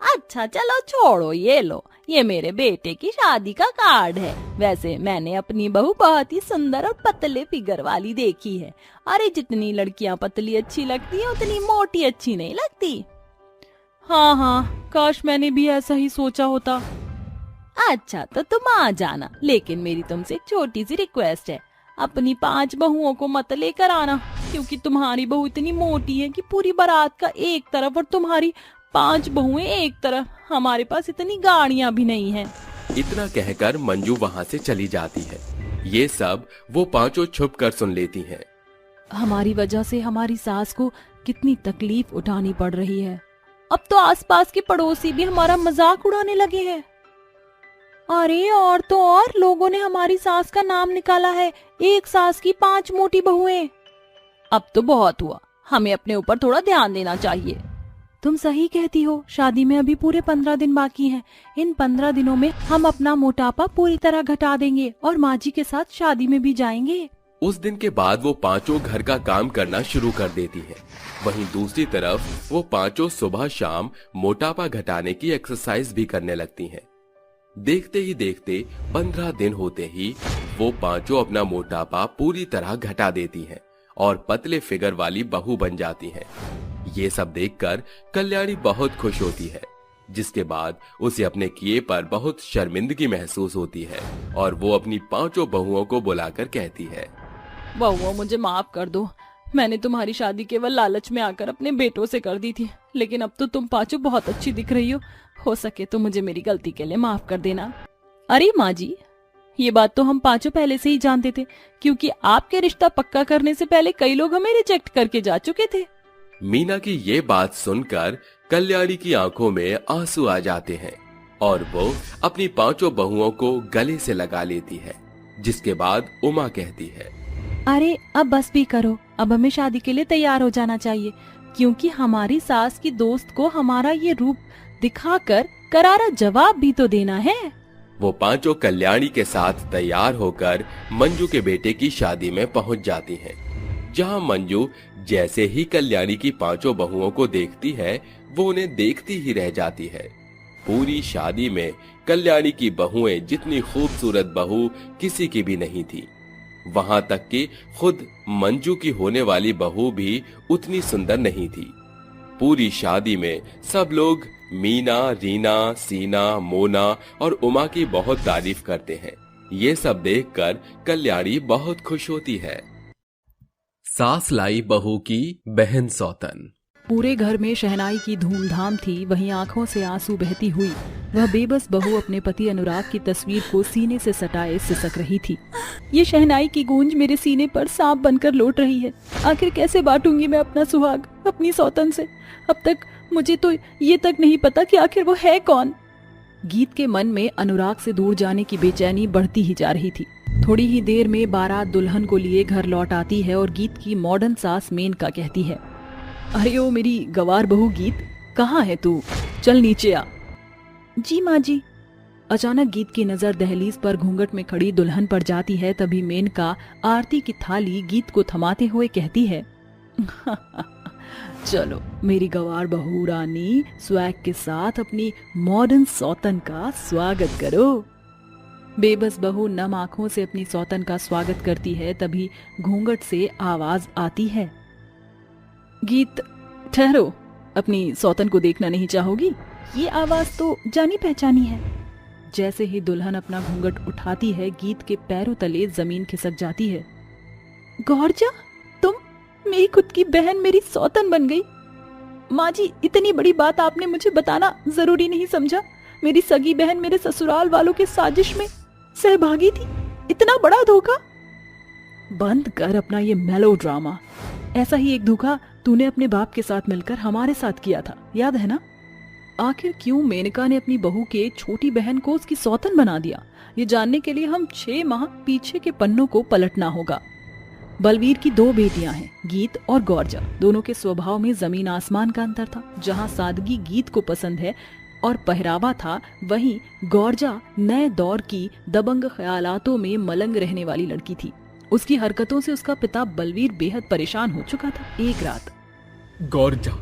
अच्छा चलो छोड़ो, ये लो, ये मेरे बेटे की शादी का कार्ड है। वैसे मैंने अपनी बहू बहुत ही सुंदर और पतले फिगर वाली देखी है। अरे जितनी लड़कियां पतली अच्छी लगती है, उतनी मोटी अच्छी नहीं लगती। हाँ हाँ, काश मैंने भी ऐसा ही सोचा होता। अच्छा तो तुम आ जाना, लेकिन मेरी तुमसे एक छोटी सी रिक्वेस्ट है, अपनी 5 बहुओं को मत लेकर आना, क्योंकि तुम्हारी बहू इतनी मोटी है कि पूरी बारात का एक तरफ और तुम्हारी 5 बहुएं एक तरफ। हमारे पास इतनी गाड़ियां भी नहीं हैं। इतना कहकर मंजू वहाँ से चली जाती है। ये सब वो पांचों छुप कर सुन लेती हैं। हमारी वजह से हमारी सास को कितनी तकलीफ उठानी पड़ रही है। अब तो आसपास के पड़ोसी भी हमारा मजाक उड़ाने लगे हैं। अरे और तो और लोगों ने हमारी सास का नाम निकाला है, एक सास की 5 मोटी बहुएं। अब तो बहुत हुआ, हमें अपने ऊपर थोड़ा ध्यान देना चाहिए। तुम सही कहती हो, शादी में अभी पूरे 15 दिन बाकी हैं। इन 15 दिनों में हम अपना मोटापा पूरी तरह घटा देंगे और माँ जी के साथ शादी में भी जाएंगे। उस दिन के बाद वो पांचों घर का काम करना शुरू कर देती हैं। वहीं दूसरी तरफ वो पांचों सुबह शाम मोटापा घटाने की एक्सरसाइज भी करने लगती हैं। देखते ही देखते 15 दिन होते ही वो पांचों अपना मोटापा पूरी तरह घटा देती हैं और पतले फिगर वाली बहू बन जाती हैं। ये सब देखकर कल्याणी बहुत खुश होती है, जिसके बाद उसे अपने किए पर बहुत शर्मिंदगी महसूस होती है और वो अपनी 5 बहुओं को बुलाकर कहती है, बहुओं मुझे माफ कर दो, मैंने तुम्हारी शादी केवल लालच में आकर अपने बेटों से कर दी थी, लेकिन अब तो तुम 5 बहुत अच्छी दिख रही हो सके तो मुझे मेरी गलती के लिए माफ कर देना। अरे माँ जी, ये बात तो हम 5 पहले से ही जानते थे, क्योंकि आपके रिश्ता पक्का करने से पहले कई लोग हमें रिजेक्ट करके जा चुके थे। मीना की ये बात सुनकर कल्याणी की आंखों में आंसू आ जाते हैं और वो अपनी 5 बहुओं को गले से लगा लेती है। जिसके बाद उमा कहती है, अरे अब बस भी करो, अब हमें शादी के लिए तैयार हो जाना चाहिए, क्योंकि हमारी सास की दोस्त को हमारा ये रूप दिखाकर करारा जवाब भी तो देना है। वो पांचों कल्याणी के साथ तैयार होकर मंजू के बेटे की शादी में पहुंच जाती हैं, जहां मंजू जैसे ही कल्याणी की पांचों बहुओं को देखती है वो उन्हें देखती ही रह जाती है। पूरी शादी में कल्याणी की बहुएं जितनी खूबसूरत बहू किसी की भी नहीं थी, वहां तक कि खुद मंजू की होने वाली बहू भी उतनी सुंदर नहीं थी। पूरी शादी में सब लोग मीना, रीना, सीना, मोना और उमा की बहुत तारीफ करते हैं। ये सब देखकर कल्याणी बहुत खुश होती है। सास लाई बहू की बहन सौतन। पूरे घर में शहनाई की धूमधाम थी, वहीं आंखों से आंसू बहती हुई वह बेबस बहू अपने पति अनुराग की तस्वीर को सीने से सटाए सिसक रही थी। ये शहनाई की गूंज मेरे सीने पर सांप बनकर लौट रही है। आखिर कैसे बांटूंगी मैं अपना सुहाग अपनी सौतन से? अब तक मुझे तो ये तक नहीं पता कि आखिर वो है कौन। गीत के मन में अनुराग से दूर जाने की बेचैनी बढ़ती ही जा रही थी। थोड़ी ही देर में बारात दुल्हन को लिए घर लौट आती है और गीत की मॉडर्न सास मेनका कहती है, अरे ओ मेरी गवार बहू गीत, कहाँ है तू? चल नीचे आ। जी माँ जी। अचानक गीत की नजर दहलीज पर घूंघट में खड़ी दुल्हन पर जाती है। तभी मेनका आरती की थाली गीत को थमाते हुए कहती है, चलो मेरी गवार बहू रानी, स्वैग के साथ अपनी मॉडर्न सौतन का स्वागत करो। बेबस बहू नम आंखों से अपनी सौतन का स्वागत करती है। तभी घूंघट से आवाज आती है, गीत ठहरो, अपनी सौतन को देखना नहीं चाहोगी? ये आवाज तो जानी पहचानी है। जैसे ही दुल्हन अपना घूंघट उठाती है, गीत के पैरों तले जमीन खिसक जाती है। गौरजा, तुम मेरी खुद की बहन, मेरी सौतन बन गई। माँ जी, इतनी बड़ी बात आपने मुझे बताना जरूरी नहीं समझा? मेरी सगी बहन मेरे ससुराल वालों के साजिश में सहभागी थी। इतना बड़ा धोखा! बंद कर अपना ये मेलो ड्रामा। ऐसा ही एक धोखा तूने अपने बाप के साथ मिलकर हमारे साथ किया था, याद है ना? आखिर क्यों मेनका ने अपनी बहू के छोटी बहन को उसकी सौतन बना दिया? ये जानने के लिए हम 6 माह पीछे के पन्नों को पलटना होगा। बलवीर की 2 बेटियां हैं, गीत और गौरजा। दोनों के स्वभाव में जमीन आसमान का अंतर था। जहां सादगी गीत को पसंद है और पहरावा था, वहीं गौरजा नए दौर की दबंग ख्यालातों में मलंग रहने वाली लड़की थी। उसकी हरकतों से उसका पिता बलवीर बेहद परेशान हो चुका था। एक रात, गौरजा,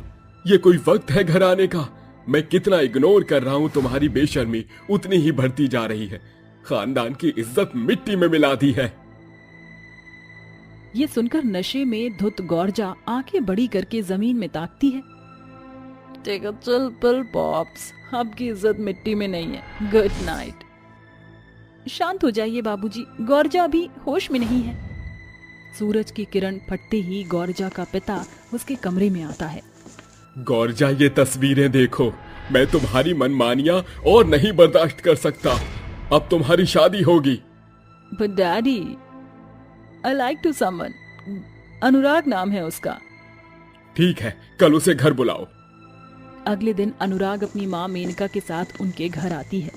ये कोई वक्त है घर आने का? मैं कितना इग्नोर कर रहा हूँ तुम्हारी बेशर्मी उतनी ही बढ़ती जा रही है। खानदान की इज्जत मिट्टी में मिला दी है। ये सुनकर नशे में धुत गौरजा आंखें बड़ी करके जमीन में ताकती है। Take a chill pill pops, आपकी इज्जत मिट्टी में नहीं है। Good night. शांत हो जाइए बाबूजी, गौरजा अभी होश में नहीं है। सूरज की किरण फटते ही गौरजा का पिता उसके कमरे में आता है। गौरजा, ये तस्वीरें देखो। मैं तुम्हारी मनमानियां और नहीं बर्दाश्त कर सकता। अब तुम्हारी शादी होगी। But Daddy, I like to someone. अनुराग नाम है उसका। ठीक है, कल उसे घर बुलाओ। अगले दिन अनुराग अपनी माँ मेनका के साथ उनके घर आती है।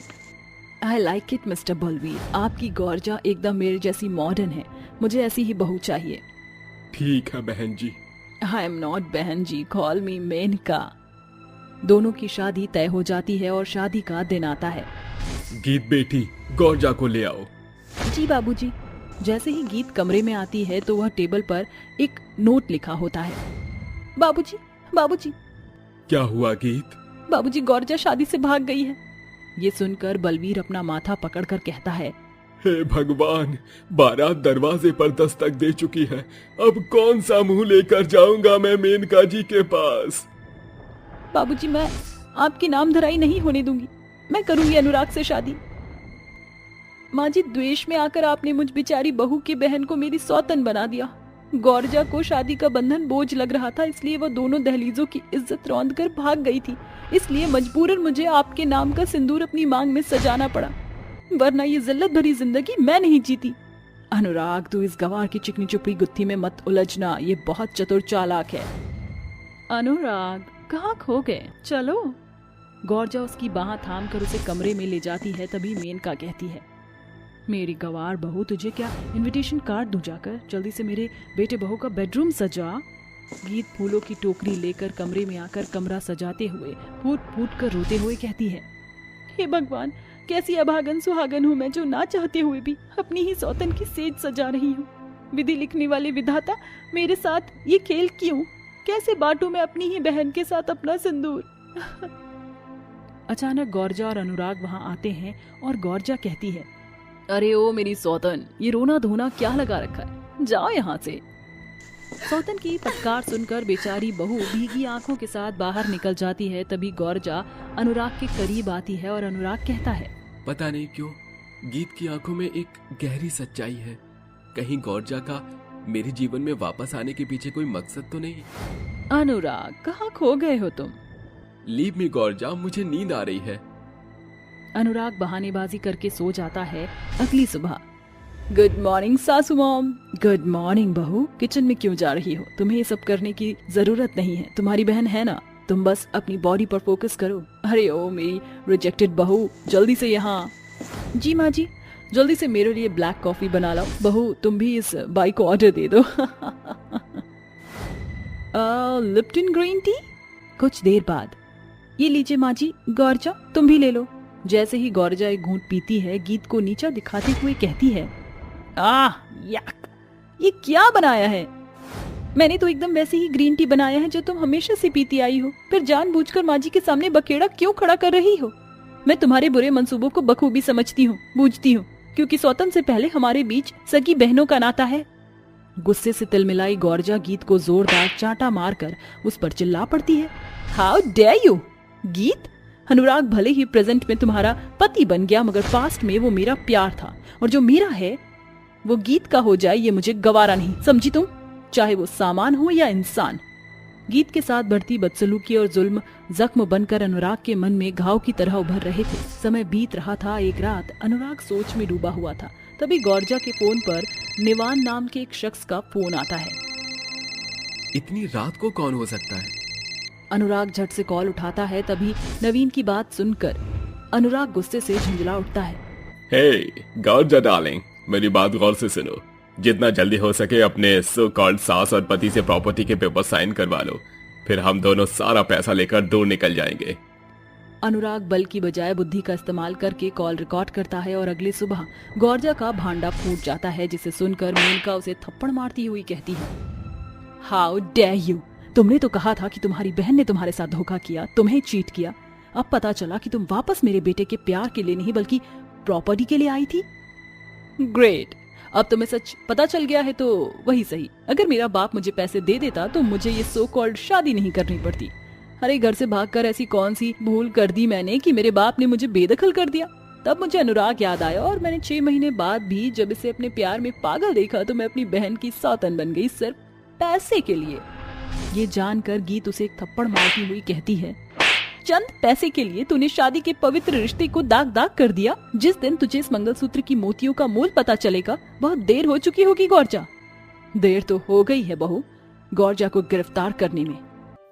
I like it, mister Balvir. आपकी गौरजा एकदम मेरे जैसी मॉडर्न है। मुझे ऐसी ही बहू चाहिए। ठीक है बहन जी। I am not बहन जी, call me मेनका। दोनों की शादी तय हो जाती है और शादी का दिन आता है। गीत बेटी, गौरजा को ले आओ। जी बाबूजी। जैसे ही गीत कमरे में आती है तो वह टेबल पर एक नोट लिखा होता है। बाबूजी, बाबूजी। क्या हुआ गीत? बाबूजी, गौरजा शादी से भाग गई है। ये सुनकर बलवीर अपना माथा पकड़कर कहता है, हे भगवान, बारात दरवाजे पर दस्तक दे चुकी है। अब कौन सा मुंह लेकर जाऊंगा मैं मेनका जी के पास? बाबूजी, मैं आपकी नामधराई नहीं होने दूंगी। मैं करूंगी अनुराग से शादी। माँ जी, द्वेष में आकर आपने मुझ बेचारी बहू की बहन को मेरी सौतन बना दिया। गौरजा को शादी का बंधन बोझ लग रहा था, इसलिए वह दोनों दहलीजों की इज्जत रौंद कर भाग गई थी। इसलिए मजबूरन मुझे आपके नाम का सिंदूर अपनी मांग में सजाना पड़ा, वरना ये जिल्लत भरी जिंदगी मैं नहीं जीती। अनुराग, तू इस गवार की चिकनी चुपड़ी गुत्थी में मत उलझना, ये बहुत चतुर चालाक है। अनुराग, कहाँ खो गए? चलो। गौरजा उसकी बाह थाम कर उसे कमरे में ले जाती है। तभी मेनका कहती है, मेरी गवार बहू, तुझे क्या इनविटेशन कार्ड दूं जाकर? जल्दी से मेरे बेटे बहू का बेडरूम सजा। गीत फूलों की टोकरी लेकर कमरे में आकर कमरा सजाते हुए फूट फूट कर रोते हुए कहती है, हे भगवान, कैसी अभागन सुहागन हूँ मैं, जो ना चाहते हुए भी अपनी ही सौतन की सेज सजा रही हूँ। विधि लिखने वाले विधाता, मेरे साथ ये खेल क्यों? कैसे बांटूं मैं अपनी ही बहन के साथ अपना सिंदूर? अचानक गौरजा और अनुराग वहां आते हैं और गौरजा कहती है, अरे ओ मेरी सौतन, ये रोना धोना क्या लगा रखा है, जाओ यहाँ से। सौतन की फटकार सुनकर बेचारी बहू भीगी आंखों के साथ बाहर निकल जाती है। तभी गौरजा अनुराग के करीब आती है और अनुराग कहता है, पता नहीं क्यों गीत की आंखों में एक गहरी सच्चाई है। कहीं गौरजा का मेरे जीवन में वापस आने के पीछे कोई मकसद तो नहीं? अनुराग, कहाँ खो गए हो तुम? लीव मी गौरजा, मुझे नींद आ रही है। अनुराग बहानेबाजी करके सो जाता है। अगली सुबह, गुड मॉर्निंग सासू मॉम। गुड मॉर्निंग बहू, किचन में क्यों जा रही हो? तुम्हें ये सब करने की जरूरत नहीं है, तुम्हारी बहन है ना, तुम बस अपनी बॉडी पर फोकस करो। अरे ओ मेरी रिजेक्टेड बहू, जल्दी से यहाँ। जी माँ जी, जल्दी से मेरे लिए ब्लैक कॉफी बना लाओ। बहू, तुम भी इस बाई को ऑर्डर दे दो। Lipton green tea. कुछ देर बाद, ये लीजिए माँ जी, गौरजा तुम भी ले लो। जैसे ही गौरजा एक घूंट पीती है, गीत को नीचा दिखाते हुए कहती है, याक, ये क्या बनाया है? मैंने तो एकदम वैसे ही ग्रीन टी बनाया है जो तुम हमेशा से पीती आई हो। फिर जानबूझकर माँ जी के सामने बकेड़ा क्यों खड़ा कर रही हो? मैं तुम्हारे बुरे मंसूबों को बखूबी समझती हूँ, बूझती हूँ, क्योंकि सौतन से पहले हमारे बीच सगी बहनों का नाता है। गुस्से से तिलमिलाई गौरजा गीत को जोरदार चांटा मारकर उस पर चिल्ला पड़ती है, हाउ डेयर यू गीत! अनुराग भले ही प्रेजेंट में तुम्हारा पति बन गया, मगर पास्ट में वो मेरा प्यार था, और जो मेरा है वो गीत का हो जाए ये मुझे गवारा नहीं, समझी तुम? चाहे वो सामान हो या इंसान। गीत के साथ बढ़ती बदसलूकी और जुल्म जख्म बनकर अनुराग के मन में घाव की तरह उभर रहे थे। समय बीत रहा था। एक रात अनुराग सोच में डूबा हुआ था। तभी गौरजा के फोन पर निवान नाम के एक शख्स का फोन आता है। इतनी रात को कौन हो सकता है? अनुराग झट से कॉल उठाता है। तभी नवीन की बात सुनकर अनुराग गुस्से से झुंझला उठता है। हे गौरजा डार्लिंग, मेरी बात गौर से सुनो। जितना जल्दी हो सके अपने सो कॉल्ड सास और पति से प्रॉपर्टी के पेपर साइन करवा लो, फिर हम दोनों सारा पैसा लेकर दूर निकल जाएंगे। अनुराग बल की बजाय बुद्धि का इस्तेमाल करके कॉल रिकॉर्ड करता है और अगली सुबह गौरजा का भांडा फूट जाता है, जिसे सुनकर मेनका उसे थप्पड़ मारती हुई कहती है, हाउ डेयर यू! तुमने तो कहा था कि तुम्हारी बहन ने तुम्हारे साथ धोखा किया, तुम्हें चीट किया। अब पता चला कि तुम वापस मेरे बेटे के प्यार के लिए नहीं बल्कि प्रॉपर्टी के लिए आई थी। ग्रेट, अब तुम्हें सच पता चल गया है तो वही सही। अगर मेरा बाप मुझे पैसे दे देता तो मुझे ये सो कॉल्ड शादी नहीं करनी पड़ती। अरे घर से भागकर ऐसी कौन सी भूल कर दी मैंने कि मेरे बाप ने मुझे बेदखल कर दिया। तब मुझे अनुराग याद आया और मैंने 6 महीने बाद भी जब इसे अपने प्यार में पागल देखा तो मैं अपनी बहन की सौतन बन गई, सिर्फ पैसे के लिए। ये जानकर गीत उसे एक थप्पड़ मारती हुई कहती है, चंद पैसे के लिए तूने शादी के पवित्र रिश्ते को दाग दाग कर दिया। जिस दिन तुझे इस मंगलसूत्र की मोतियों का मोल पता चलेगा बहुत देर हो चुकी होगी गौरजा। देर तो हो गई है बहू गौरजा को गिरफ्तार करने में।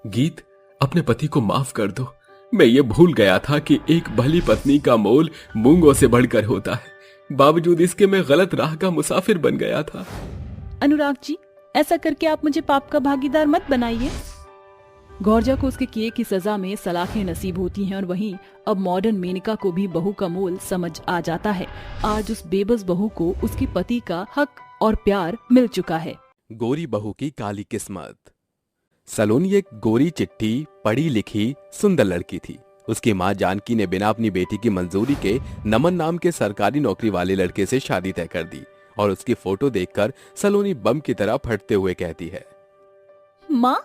गीत, अपने पति को माफ कर दो। मैं ये भूल गया था कि एक भली पत्नी का मोल मूंगों से बढ़कर होता है। बावजूद इसके मैं गलत राह का मुसाफिर बन गया था। अनुराग जी, ऐसा करके आप मुझे पाप का भागीदार मत बनाइए। गौरजा को उसके किए की सजा में सलाखें नसीब होती हैं और वहीं अब मॉडर्न मेनका को भी बहू का मोल समझ आ जाता है। आज उस बेबस बहू को उसके पति का हक और प्यार मिल चुका है। गोरी बहू की काली किस्मत। सलोनी एक गोरी चिट्ठी, पढ़ी लिखी सुंदर लड़की थी। उसकी माँ जानकी ने बिना अपनी बेटी की मंजूरी के नमन नाम के सरकारी नौकरी वाले लड़के से शादी तय कर दी और उसकी फोटो देखकर सलोनी बम की तरह फटते हुए कहती है, माँ,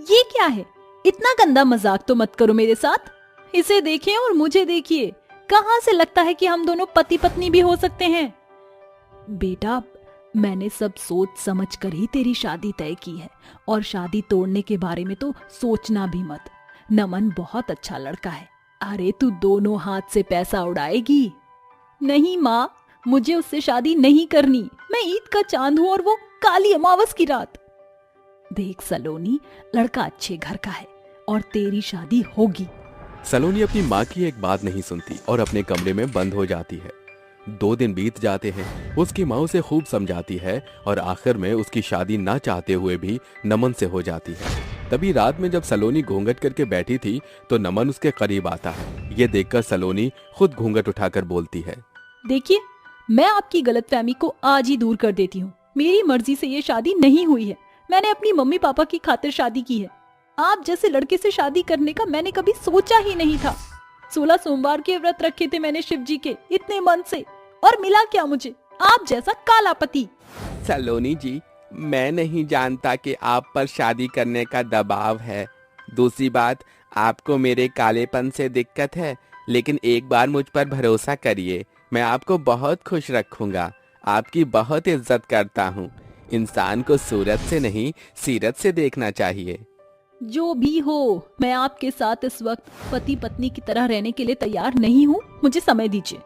ये क्या है? इतना गंदा मजाक तो मत करो मेरे साथ। इसे देखें और मुझे देखिए, कहाँ से लगता है कि हम दोनों पति पत्नी भी हो सकते हैं? बेटा, मैंने सब सोच समझ कर ही तेरी शादी तय की है और शादी तोड़ने के बारे में तो सोचना भी मत। नमन बहुत अच्छा लड़का है। अरे तू दोनों हाथ से पैसा उड़ाएगी? नहीं माँ, मुझे उससे शादी नहीं करनी। मैं ईद का चांद हूँ और वो काली अमावस की रात। देख सलोनी, लड़का अच्छे घर का है और तेरी शादी होगी। सलोनी अपनी माँ की एक बात नहीं सुनती और अपने कमरे में बंद हो जाती है। 2 दिन बीत जाते हैं। उसकी माँ उसे खूब समझाती है और आखिर में उसकी शादी ना चाहते हुए भी नमन से हो जाती है। तभी रात में जब सलोनी घूंघट करके बैठी थी तो नमन उसके करीब आता है। ये देखकर सलोनी खुद घूंघट उठाकर बोलती है, देखिए, मैं आपकी गलतफहमी को आज ही दूर कर देती हूँ। मेरी मर्जी से ये शादी नहीं हुई है। मैंने अपनी मम्मी पापा की खातिर शादी की है। आप जैसे लड़के से शादी करने का मैंने कभी सोचा ही नहीं था। 16 सोमवार के व्रत रखे थे मैंने शिव जी के इतने मन से, और मिला क्या मुझे? आप जैसा काला पति। सलोनी जी, मैं नहीं जानता कि आप पर शादी करने का दबाव है। दूसरी बात, आपको मेरे कालेपन से दिक्कत है, लेकिन एक बार मुझ पर भरोसा करिए, मैं आपको बहुत खुश रखूंगा। आपकी बहुत इज्जत करता हूँ। इंसान को सूरत से नहीं, सीरत से देखना चाहिए। जो भी हो, मैं आपके साथ इस वक्त पति पत्नी की तरह रहने के लिए तैयार नहीं हूँ। मुझे समय दीजिए।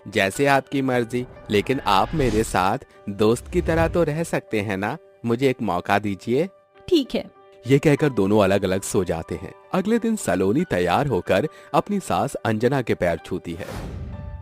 जैसे आपकी मर्जी, लेकिन आप मेरे साथ दोस्त की तरह तो रह सकते हैं ना? मुझे एक मौका दीजिए। ठीक है। ये कहकर दोनों अलग अलग सो जाते हैं। अगले दिन सलोनी तैयार होकर अपनी सास अंजना के पैर छूती है।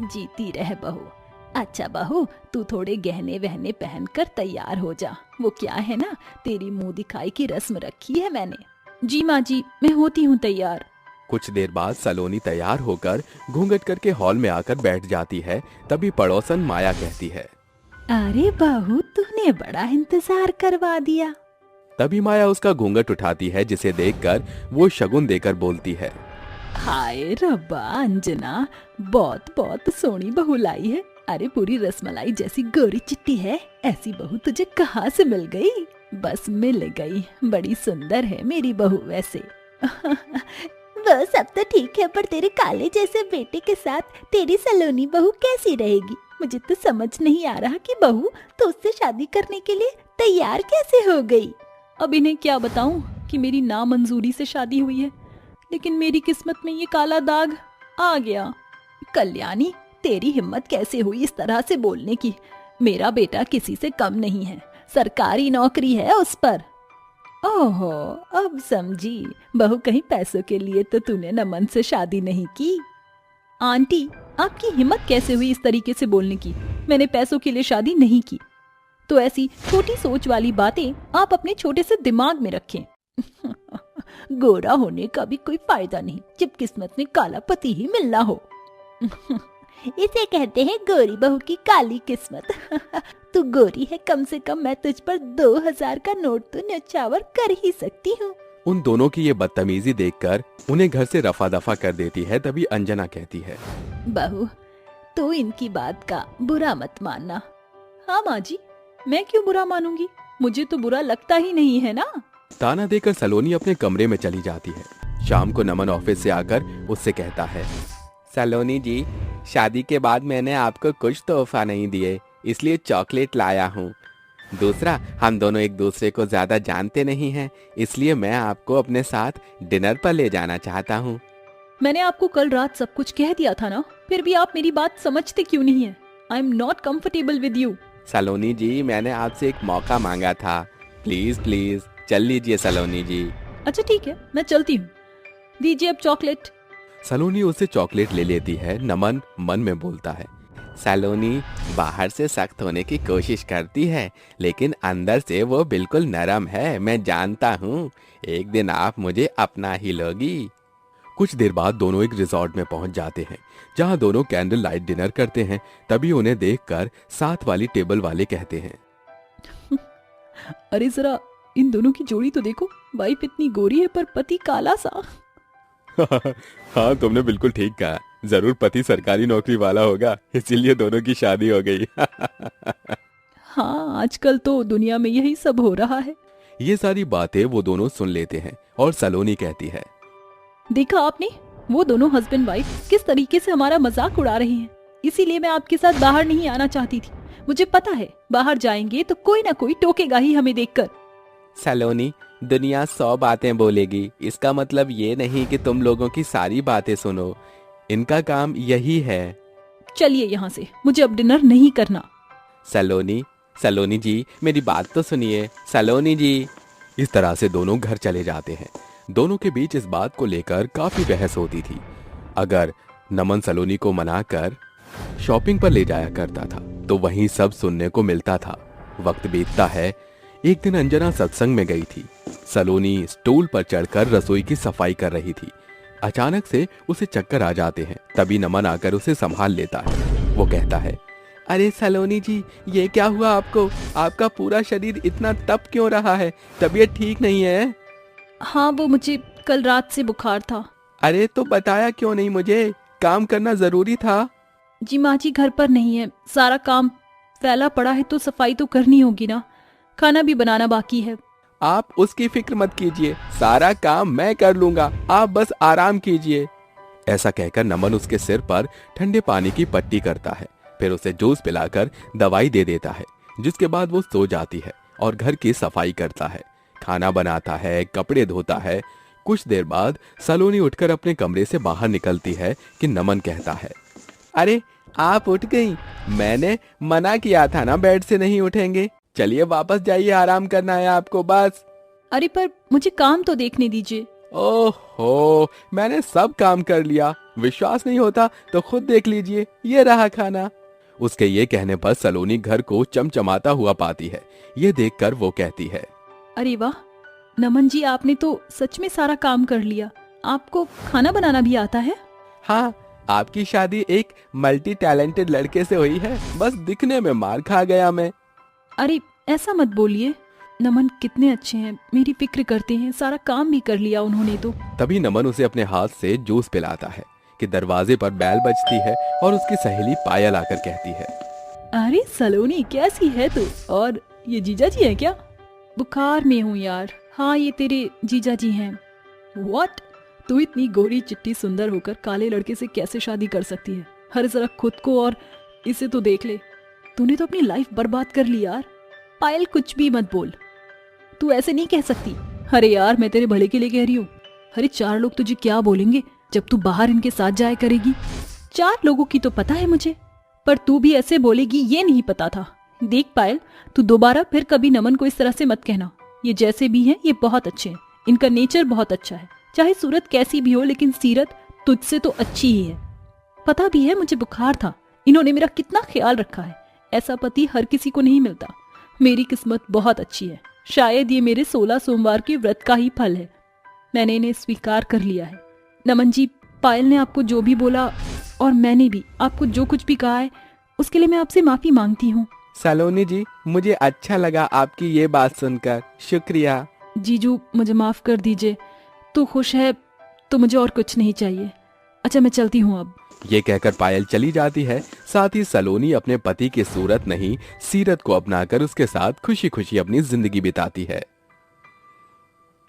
जीती रह बहू। अच्छा बहू, तू थोड़े गहने वहने पहनकर तैयार हो जा। वो क्या है ना, तेरी मुंह दिखाई की रस्म रखी है मैंने। जी माँ जी, मैं होती हूँ तैयार। कुछ देर बाद सलोनी तैयार होकर घूंघट करके हॉल में आकर बैठ जाती है। तभी पड़ोसन माया कहती है, अरे बहू, तूने बड़ा इंतजार करवा दिया। तभी माया उसका घूंघट उठाती है, जिसे देखकर वो शगुन देकर बोलती है, हाय रब्बा अंजना, बहुत बहुत सोनी बहू लाई है। अरे पूरी रसमलाई जैसी गोरी चिट्टी है। ऐसी बहू तुझे कहाँ से मिल गई? बस मिल गई। बड़ी सुंदर है मेरी बहू वैसे। वो सब तो ठीक है, पर तेरे काले जैसे बेटे के साथ तेरी सलोनी बहू कैसी रहेगी? मुझे तो समझ नहीं आ रहा कि बहू तो उससे शादी करने के लिए तैयार कैसे हो गई। अब इन्हें क्या बताऊं कि मेरी नामंजूरी से शादी हुई है, लेकिन मेरी किस्मत में ये काला दाग आ गया। कल्याणी, तेरी हिम्मत कैसे हुई इस तरह से बोलने की? मेरा बेटा किसी से कम नहीं है, सरकारी नौकरी है उस पर। ओहो, अब समझी। बहू, कहीं पैसों के लिए तो तूने नमन से शादी नहीं की? आंटी, आपकी हिम्मत कैसे हुई इस तरीके से बोलने की? मैंने पैसों के लिए शादी नहीं की। तो ऐसी छोटी सोच वाली बातें आप अपने छोटे से दिमाग में रखें। गोरा होने का भी कोई फायदा नहीं जब किस्मत में काला पति ही मिलना हो। इसे कहते हैं गोरी बहू की काली किस्मत। तू गोरी है, कम से कम मैं तुझ पर 2000 का नोट तो न्यौछावर कर ही सकती हूँ। उन दोनों की ये बदतमीजी देखकर उन्हें घर से रफा दफा कर देती है। तभी अंजना कहती है, बहू, तो इनकी बात का बुरा मत मानना। हाँ माँ जी, मैं क्यों बुरा मानूंगी? मुझे तो बुरा लगता ही नहीं है ना। ताना देकर सलोनी अपने कमरे में चली जाती है। शाम को नमन ऑफिस से आकर उससे कहता है, सलोनी जी, शादी के बाद मैंने आपको कुछ तोहफा नहीं दिए, इसलिए चॉकलेट लाया हूँ। दूसरा, हम दोनों एक दूसरे को ज्यादा जानते नहीं हैं, इसलिए मैं आपको अपने साथ डिनर पर ले जाना चाहता हूँ। मैंने आपको कल रात सब कुछ कह दिया था ना, फिर भी आप मेरी बात समझते क्यों नहीं है? I am not comfortable with you. Saloni ji, मैंने आपसे एक मौका मांगा था। प्लीज प्लीज चल लीजिए सलोनी जी। अच्छा ठीक है, मैं चलती हूँ। दीजिए अब चॉकलेट। सलोनी उससे चॉकलेट ले लेती है। नमन मन में बोलता है, सलोनी बाहर से सख्त होने की कोशिश करती है, लेकिन अंदर से वो बिल्कुल नरम है। मैं जानता हूँ, एक दिन आप मुझे अपना ही लोगी। कुछ देर बाद दोनों एक रिजॉर्ट में पहुंच जाते हैं, जहां दोनों कैंडल लाइट डिनर करते हैं। तभी उन्हें देखकर साथ वाली टेबल वाले कहते हैं, अरे जरा इन दोनों की जोड़ी तो देखो। वाइफ इतनी गोरी है पर पति काला सा। हाँ, तुमने बिल्कुल ठीक कहा। जरूर पति सरकारी नौकरी वाला होगा, इसीलिए दोनों की शादी हो गई। हाँ, आजकल तो दुनिया में यही सब हो रहा है। ये सारी बातें वो दोनों सुन लेते हैं और सलोनी कहती है, देखा आपने, वो दोनों हस्बैंड वाइफ किस तरीके से हमारा मजाक उड़ा रहे हैं। इसीलिए मैं आपके साथ बाहर नहीं आना चाहती थी। मुझे पता है बाहर जाएंगे तो कोई ना कोई टोकेगा ही हमें देखकर। सलोनी, दुनिया 100 बातें बोलेगी, इसका मतलब ये नहीं कि तुम लोगों की सारी बातें सुनो। इनका काम यही है। चलिए यहाँ से, मुझे अब डिनर नहीं करना। सलोनी जी, मेरी बात तो सुनिए। सलोनी जी। इस तरह से दोनों घर चले जाते हैं। दोनों के बीच इस बात को लेकर काफी बहस होती थी। अगर नमन सलोनी को मनाकर शॉपिंग पर ले जाया करता था, तो वहीं सब सुनने को मिलता था। वक्त बीतता है। एक दिन अंजना सत्संग में गई थी। सलोनी स्टूल पर चढ़कर रसोई की सफाई कर रही थी। अचानक से उसे चक्कर आ जाते हैं। तभी नमन आकर उसे संभाल लेता है। वो कहता है, अरे सलोनी जी, ये क्या हुआ आपको? आपका पूरा शरीर इतना तप क्यों रहा है? तबीयत ठीक नहीं है? हाँ, वो मुझे कल रात से बुखार था। अरे तो बताया क्यों नहीं मुझे? काम करना जरूरी था। जी माँ जी घर पर नहीं है, सारा काम फैला पड़ा है तो सफाई तो करनी होगी ना, खाना भी बनाना बाकी है। आप उसकी फिक्र मत कीजिए, सारा काम मैं कर लूंगा, आप बस आराम कीजिए। ऐसा कहकर नमन उसके सिर पर ठंडे पानी की पट्टी करता है, फिर उसे जूस पिलाकर दवाई दे देता है, जिसके बाद वो सो जाती है और घर की सफाई करता है, खाना बनाता है, कपड़े धोता है। कुछ देर बाद सलोनी उठकर अपने कमरे से बाहर निकलती है कि नमन कहता है, अरे आप उठ गई? मैंने मना किया था ना बेड से नहीं उठेंगे। चलिए वापस जाइए, आराम करना है आपको बस। अरे पर मुझे काम तो देखने दीजिए। ओहो, मैंने सब काम कर लिया, विश्वास नहीं होता तो खुद देख लीजिए, ये रहा खाना। उसके ये कहने पर सलोनी घर को चमचमाता हुआ पाती है। ये देखकर वो कहती है, अरे वाह नमन जी, आपने तो सच में सारा काम कर लिया। आपको खाना बनाना भी आता है? हाँ, आपकी शादी एक मल्टी टैलेंटेड लड़के से हुई है, बस दिखने में मार खा गया मैं। अरे ऐसा मत बोलिए, नमन कितने अच्छे हैं, मेरी फिक्र करते हैं, सारा काम भी कर लिया उन्होंने तो। तभी नमन उसे अपने हाथ से जूस पिलाता है कि दरवाजे पर बैल बजती है और उसकी सहेली पायल आकर कहती है, अरे सलोनी कैसी है तू? और ये जीजा जी है क्या? बुखार में हूँ यार। हाँ ये तेरे जीजा जी हैं। व्हाट? तू इतनी गोरी चिट्टी सुंदर होकर काले लड़के से कैसे शादी कर सकती है? हर जरा खुद को और इसे तो देख ले, तूने तो अपनी लाइफ बर्बाद कर ली यार। पायल कुछ भी मत बोल, तू ऐसे नहीं कह सकती। अरे यार मैं तेरे भले के लिए कह रही हूँ। अरे 4 लोग तुझे क्या बोलेंगे जब तू बाहर इनके साथ जाया करेगी? 4 लोगों की तो पता है मुझे, पर तू भी ऐसे बोलेगी ये नहीं पता था। देख पायल, तू दोबारा फिर कभी नमन को इस तरह से मत कहना। ये जैसे भी हैं ये बहुत अच्छे हैं, इनका नेचर बहुत अच्छा है। चाहे सूरत कैसी भी हो लेकिन सीरत तुझसे तो अच्छी ही है। पता भी है मुझे बुखार था, इन्होंने मेरा कितना ख्याल रखा है। ऐसा पति हर किसी को नहीं मिलता। मेरी किस्मत बहुत अच्छी है। शायद ये मेरे 16 सोमवार के व्रत का ही फल है। मैंने इन्हें स्वीकार कर लिया है। नमन जी, पायल ने आपको जो भी बोला और मैंने भी आपको जो कुछ भी कहा है उसके लिए मैं आपसे माफी मांगती हूँ। सलोनी जी, मुझे अच्छा लगा आपकी ये बात सुनकर, शुक्रिया। जीजू मुझे माफ कर दीजिए। तू खुश है तो मुझे और कुछ नहीं चाहिए। अच्छा मैं चलती हूँ अब। ये कहकर पायल चली जाती है। साथ ही सलोनी अपने पति की सूरत नहीं सीरत को अपनाकर उसके साथ खुशी खुशी अपनी जिंदगी बिताती है।